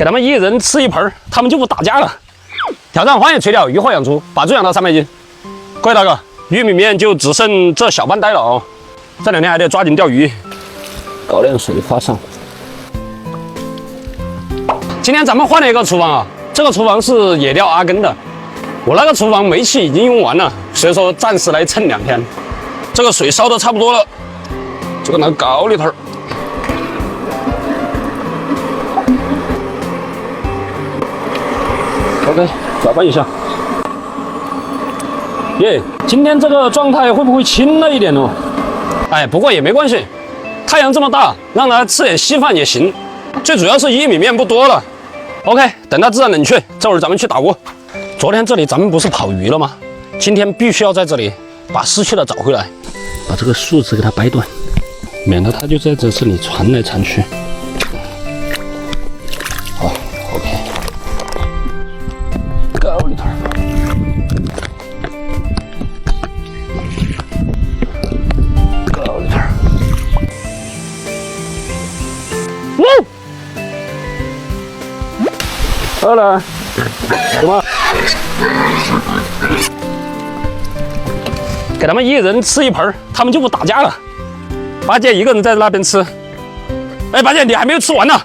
给他们一人吃一盆，他们就不打架了。挑战荒野垂钓，渔获养猪，把猪养到300斤。各位大哥，玉米面就只剩这小半袋了哦，这2天还得抓紧钓鱼。高粱水发上。今天咱们换了一个厨房啊，这个厨房是野钓阿根的，我那个厨房煤气已经用完了，所以说暂时来蹭2天。这个水烧的差不多了，这个拿高丽头。OK， 搅拌一下。耶，今天这个状态会不会轻了一点哦？哎，不过也没关系，太阳这么大，让它吃点稀饭也行。最主要是玉米面不多了。OK， 等它自然冷却，这会儿咱们去打窝。昨天这里咱们不是跑鱼了吗？今天必须要在这里把失去的找回来，把这个树枝给它掰断，免得它就在这里传来传去。好 ，OK。高丽头，高丽头，哇！好了，什么？给他们一人吃一盆，他们就不打架了。八戒一个人在那边吃。哎，八戒，你还没有吃完呢，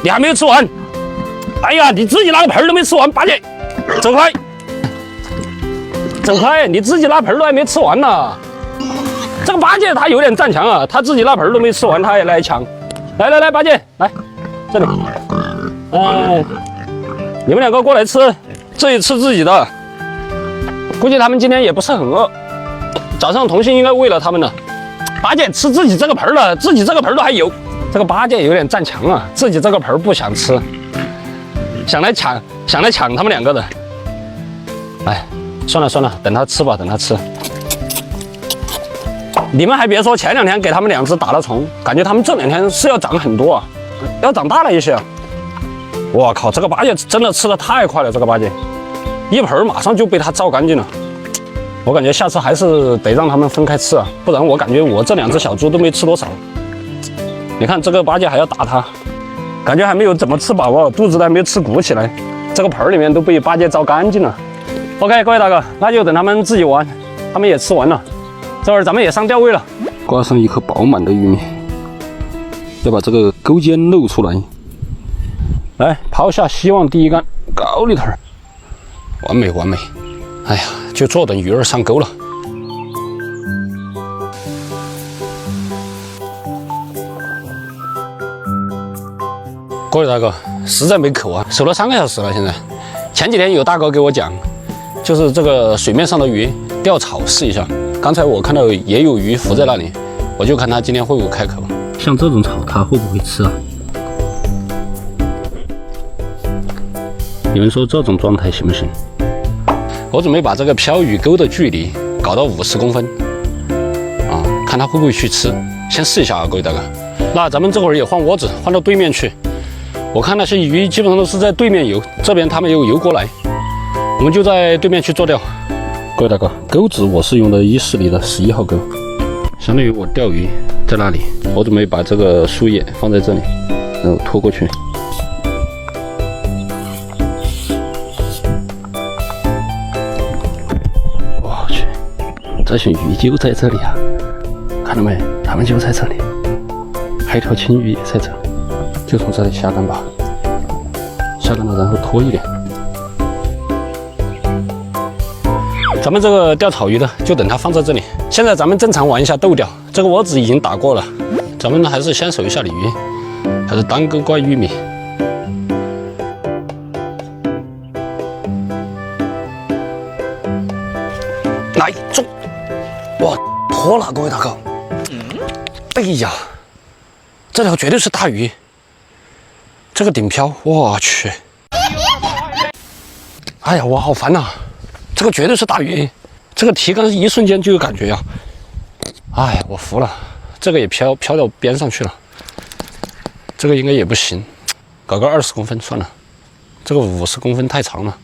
你还没有吃完。哎呀，你自己拿个盆都没吃完，八戒。走开，走开！你自己那盆都还没吃完呢。这个八戒他有点占强啊，他自己那盆都没吃完，他也来抢。来，八戒，来这里。哎，你们2个过来吃，自己吃自己的。估计他们今天也不是很饿。早上童心应该喂了他们了。八戒吃自己这个盆了，自己这个盆都还有。这个八戒有点占强啊，自己这个盆不想吃，想来抢他们2个的。哎，算了，等他吃吧，等他吃。你们还别说，前2天给他们2只打了虫，感觉他们这2天是要长很多啊，要长大了一些。我靠，这个八戒真的吃的太快了，这个八戒一盆马上就被他照干净了。我感觉下次还是得让他们分开吃啊，不然我感觉我这2只小猪都没吃多少。你看这个八戒还要打他，感觉还没有怎么吃饱哦，肚子都还没有吃鼓起来，这个盆里面都被八戒照干净了。OK， 各位大哥，那就等他们自己玩，他们也吃完了，这会儿咱们也上钓位了。挂上一颗饱满的玉米，要把这个钩尖露出来。来，抛下希望第一竿，高丽头，完美。哎呀，就坐等鱼儿上钩了。各位大哥，实在没口啊，守了3个小时了。现在，前几天有大哥给我讲，就是这个水面上的鱼钓草试一下。刚才我看到也有鱼浮在那里，我就看他今天会不会开口。像这种草，他会不会吃啊？你们说这种状态行不行？我准备把这个漂与钩的距离搞到50公分，啊，看他会不会去吃。先试一下啊，各位大哥。那咱们这会儿也换窝子，换到对面去。我看那些鱼基本上都是在对面游，这边他们又游过来，我们就在对面去做钓。各位大哥，钩子我是用的140的11号钩，相当于我钓鱼在那里，我准备把这个树叶放在这里，然后拖过去。我去，这群鱼就在这里啊！看到没？它们就在这里，还有条青鱼也在这里。就从这里下竿吧，下竿了，然后拖一点。咱们这个钓草鱼的就等它放在这里。现在咱们正常玩一下豆钓，这个窝子已经打过了，咱们还是先守一下鲤鱼，还是单钩挂玉米。来中，哇，脱了，各位大哥。哎呀，这条绝对是大鱼。这个顶漂，我去！哎呀，我好烦呐！这个绝对是大鱼，这个提竿一瞬间就有感觉呀！哎呀，我服了，这个也飘到边上去了，这个应该也不行，搞个20公分算了，这个50公分太长了，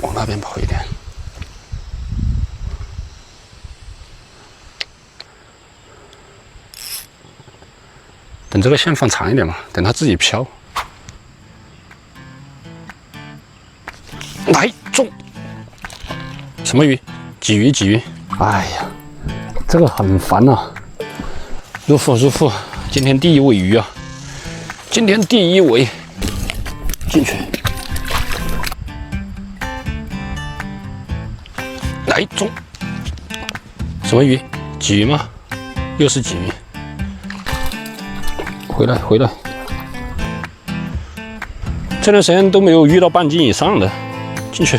往那边跑一点。等这个线放长一点嘛，等它自己飘。来中，什么鱼？鲫鱼，鲫鱼。哎呀，这个很烦啊！入腹，入腹。今天第一尾鱼啊！今天第一尾，进去。来中，什么鱼？鲫鱼吗？又是鲫鱼。回来，回来。这段时间都没有遇到半斤以上的，进去。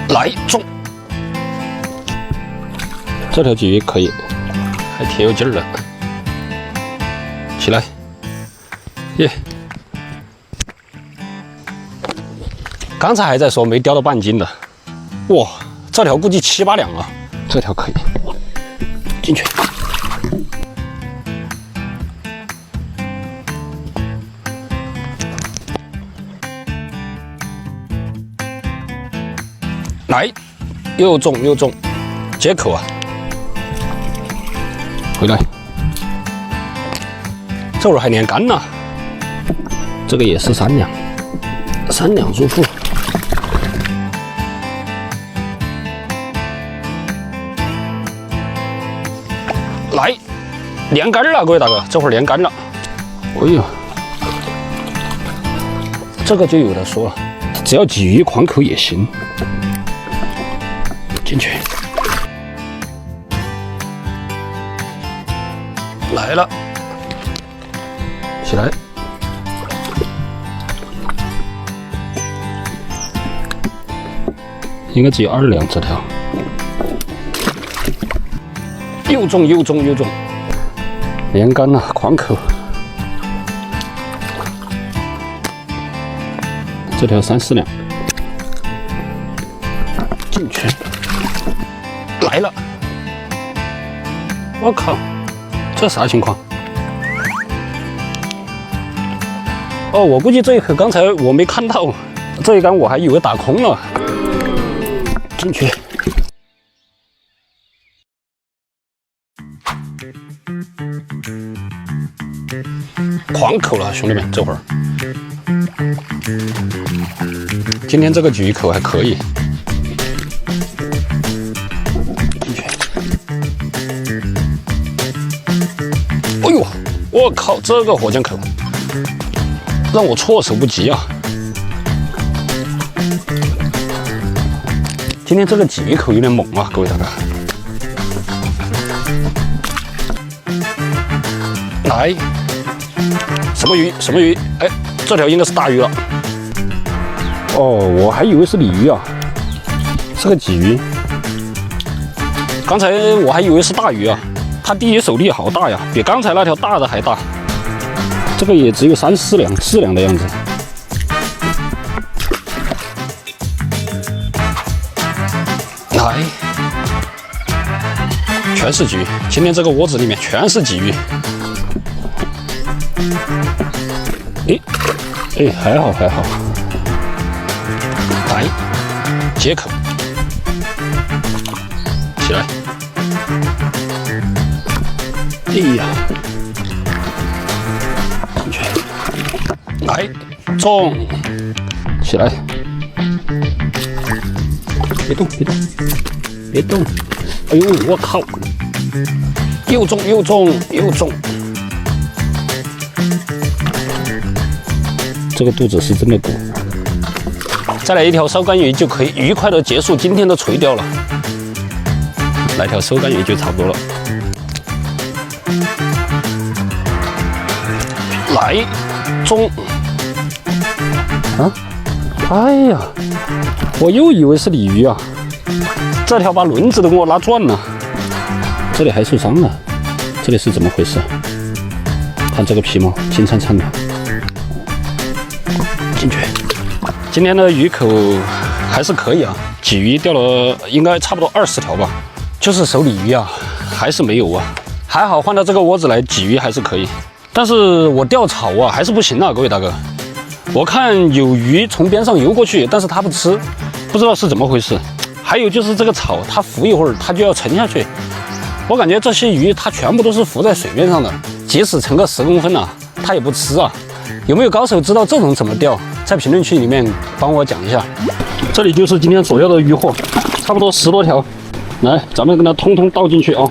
来中，这条鲫鱼可以，还挺有劲儿的。起来，耶！刚才还在说没钓到半斤的，哇，这条估计7、8两啊，这条可以，进去。来，又中又中，接口啊！回来，这会儿还连杆呢。这个也是3两，3两入腹。来，连杆了，各位大哥，这会儿连杆了。哎呦，这个就有的说了，只要鲫鱼狂口也行。进去，来了，起来，应该只有2两这条，又中又中又中，连杆了，狂口，这条3、4两，进去。来了！我靠，这啥情况？哦，我估计这一口刚才我没看到，这一杆我还以为打空了。进去。狂口了，兄弟们，这会儿。今天这个鲫鱼口还可以。哎呦，我靠，这个火箭口让我措手不及啊！今天这个鲫鱼口有点猛啊，各位大哥。来，什么鱼？什么鱼？哎，这条应该是大鱼了。哦，我还以为是鲤鱼啊，是个鲫鱼。刚才我还以为是大鱼啊。它第一手力好大呀，比刚才那条大的还大。这个也只有3、4两、4两的样子。来，全是鲫鱼。今天这个窝子里面全是鲫鱼。哎，还好还好。来，接口，起来。哎呀，进去，来，中，起来，别动，别动，别动！哎呦，我靠！又中，又中，又中！这个肚子是真的鼓。再来一条收竿鱼就可以愉快的结束今天的垂钓了。来条收竿鱼就差不多了。来，中！啊！哎呀，我又以为是鲤鱼啊！这条把轮子都给我拉转了。这里还受伤了，这里是怎么回事？看这个皮毛，金灿灿的。进去。今天的鱼口还是可以啊，鲫鱼钓了应该差不多20条吧，就是手鲤鱼啊，还是没有啊。还好换到这个窝子来，鲫鱼还是可以。但是我钓草啊，还是不行啊，各位大哥。我看有鱼从边上游过去，但是它不吃，不知道是怎么回事。还有就是这个草，它浮一会儿它就要沉下去。我感觉这些鱼它全部都是浮在水面上的，即使沉个10公分啊，它也不吃啊。有没有高手知道这种怎么钓？在评论区里面帮我讲一下。这里就是今天所要的鱼货，差不多10多条。来，咱们给它通通倒进去啊。